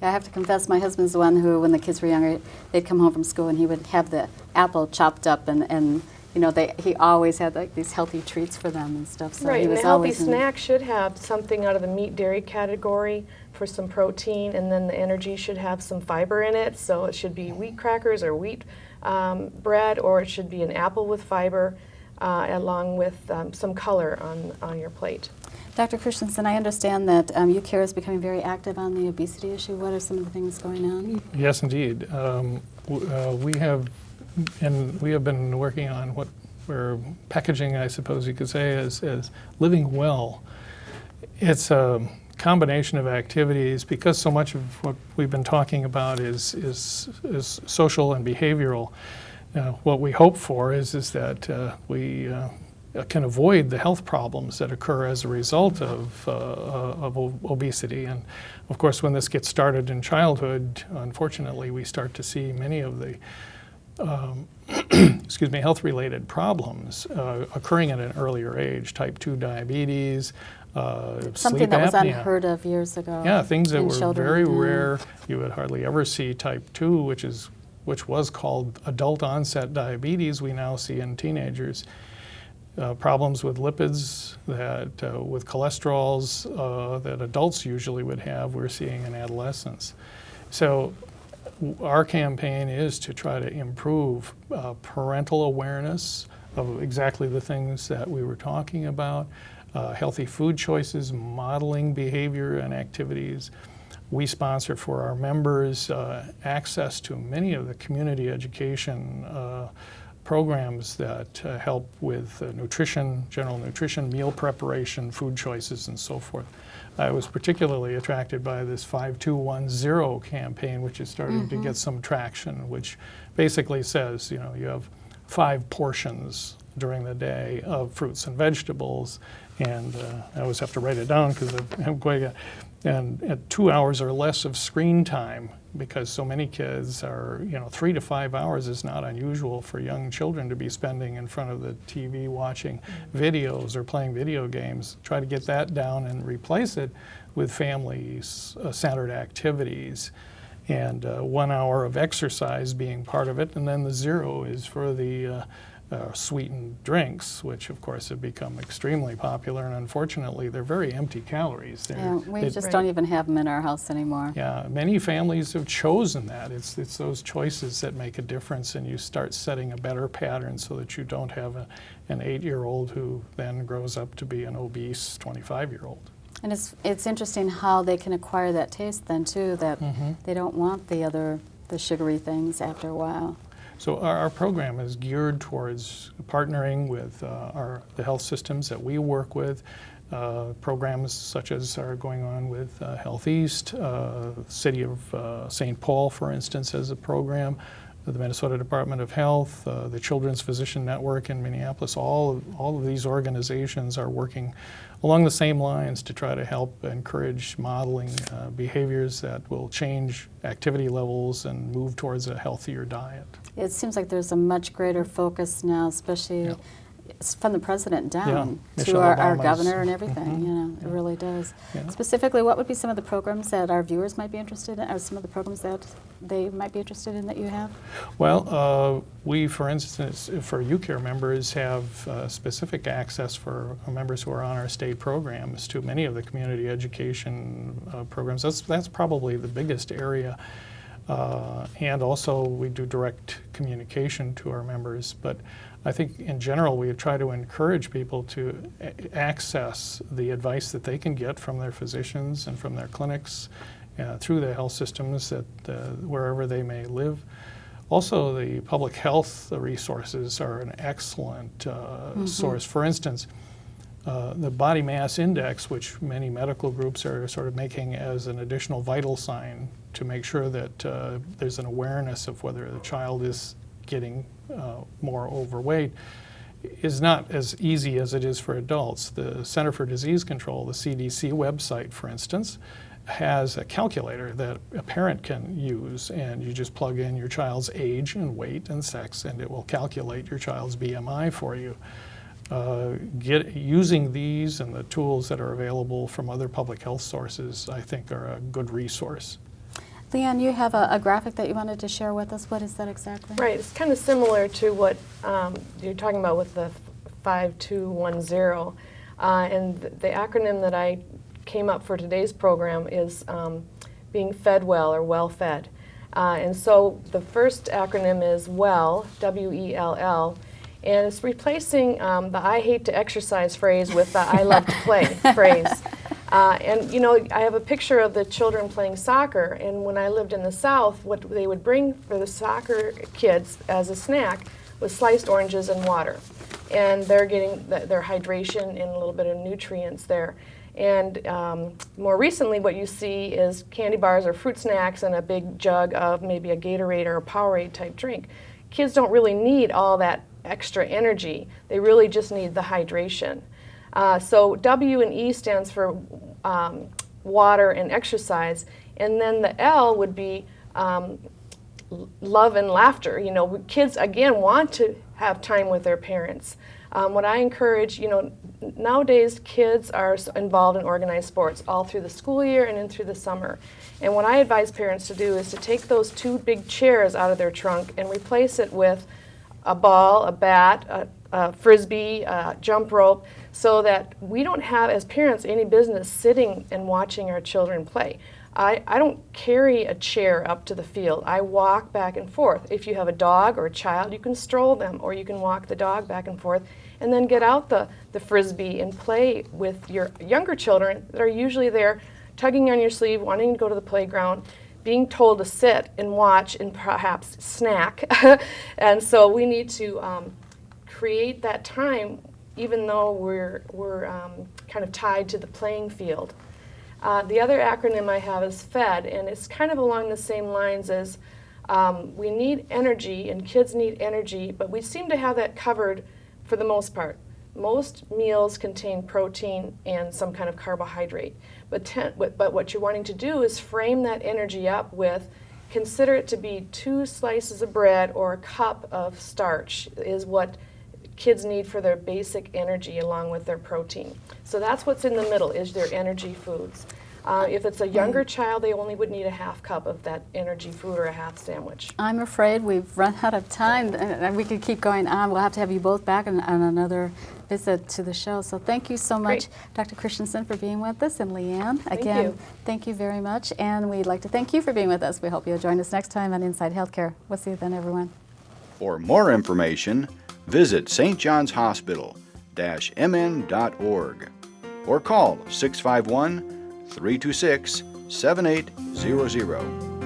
I have to confess, my husband's the one who, when the kids were younger, they'd come home from school and he would have the apple chopped up, and you know, he always had like these healthy treats for them and stuff. So Right, he and was the healthy always snack should have something out of the meat dairy category for some protein, and then the energy should have some fiber in it. So it should be wheat crackers or wheat bread, or it should be an apple with fiber, along with some color on your plate. Dr. Christensen, I understand that UCARE is becoming very active on the obesity issue. What are some of the things going on? Yes, indeed. We have been working on what we're packaging, I suppose you could say, as living well. It's a combination of activities, because so much of what we've been talking about is social and behavioral. What we hope for is that we can avoid the health problems that occur as a result of obesity. And of course, when this gets started in childhood, unfortunately, we start to see many of the health-related problems occurring at an earlier age. Type 2 diabetes, something sleep that was apnea. unheard of years ago. Yeah, things that were children, very rare. You would hardly ever see type 2, which was called adult onset diabetes, we now see in teenagers. Problems with lipids, with cholesterols that adults usually would have, we're seeing in adolescents. So our campaign is to try to improve parental awareness of exactly the things that we were talking about, healthy food choices, modeling behavior and activities. We sponsor for our members access to many of the community education programs that help with nutrition, general nutrition, meal preparation, food choices, and so forth. I was particularly attracted by this 5210 campaign, which is starting to get some traction, which basically says, you know, you have 5 portions during the day of fruits and vegetables, and I always have to write it down because I'm quite and at 2 hours or less of screen time, because so many kids are, 3 to 5 hours is not unusual for young children to be spending in front of the TV watching videos or playing video games. Try to get that down and replace it with family-centered activities, and 1 hour of exercise being part of it, and then the 0 is for the sweetened drinks, which of course have become extremely popular, and unfortunately they're very empty calories. We just don't even have them in our house anymore. Yeah, many families have chosen that. It's those choices that make a difference, and you start setting a better pattern so that you don't have an 8-year-old who then grows up to be an obese 25-year-old. And it's interesting how they can acquire that taste then too, that they don't want the sugary things after a while. So our program is geared towards partnering with the health systems that we work with. Programs such as are going on with Health East, City of St. Paul, for instance, has a program, the Minnesota Department of Health, the Children's Physician Network in Minneapolis. All of these organizations are working along the same lines to try to help encourage modeling behaviors that will change activity levels and move towards a healthier diet. It seems like there's a much greater focus now, especially from the president down to our governor and everything. It really does. Yeah. Specifically, what would be some of the programs that our viewers might be interested in, or some of the programs that they might be interested in that you have? Well, we, for instance, for UCARE members, have specific access for members who are on our state programs to many of the community education programs. That's probably the biggest area. And also we do direct communication to our members, but I think in general we try to encourage people to access the advice that they can get from their physicians and from their clinics through the health systems that wherever they may live. Also, the public health resources are an excellent source. For instance, the body mass index, which many medical groups are sort of making as an additional vital sign to make sure that there's an awareness of whether the child is getting more overweight, is not as easy as it is for adults. The Center for Disease Control, the CDC website, for instance, has a calculator that a parent can use, and you just plug in your child's age and weight and sex, and it will calculate your child's BMI for you. Using these and the tools that are available from other public health sources, I think, are a good resource. Leanne, you have a graphic that you wanted to share with us. What is that exactly? Right, it's kind of similar to what you're talking about with the 5210. And the acronym that I came up for today's program is being fed well, or well fed. And so the first acronym is WELL, W-E-L-L, and it's replacing the I hate to exercise phrase with the I love to play phrase. And you know, I have a picture of the children playing soccer, and when I lived in the South, what they would bring for the soccer kids as a snack was sliced oranges and water. And they're getting their hydration and a little bit of nutrients there. And more recently, what you see is candy bars or fruit snacks and a big jug of maybe a Gatorade or a Powerade type drink. Kids don't really need all that extra energy. They really just need the hydration. So W and E stands for water and exercise, and then the L would be love and laughter. You know, kids again want to have time with their parents. What I encourage, you know, nowadays kids are involved in organized sports all through the school year and in through the summer. And what I advise parents to do is to take those two big chairs out of their trunk and replace it with a ball, a bat, a frisbee, a jump rope, so that we don't have, as parents, any business sitting and watching our children play. I don't carry a chair up to the field. I walk back and forth. If you have a dog or a child, you can stroll them, or you can walk the dog back and forth, and then get out the frisbee and play with your younger children that are usually there tugging on your sleeve, wanting to go to the playground, being told to sit and watch and perhaps snack. And so we need to create that time, even though we're kind of tied to the playing field. The other acronym I have is FED, and it's kind of along the same lines as we need energy, and kids need energy, but we seem to have that covered for the most part. Most meals contain protein and some kind of carbohydrate, but what you're wanting to do is frame that energy up with, consider it to be 2 slices of bread or a cup of starch is what kids need for their basic energy along with their protein. So that's what's in the middle, is their energy foods. If it's a younger child, they only would need a half cup of that energy food or a half sandwich. I'm afraid we've run out of time, and we could keep going on. We'll have to have you both back on another visit to the show. So thank you so much, Dr. Christensen, for being with us, and Leanne. Again, thank you very much. And we'd like to thank you for being with us. We hope you'll join us next time on Inside Healthcare. We'll see you then, everyone. For more information, visit St. John's Hospital-MN.org or call 651-326-7800.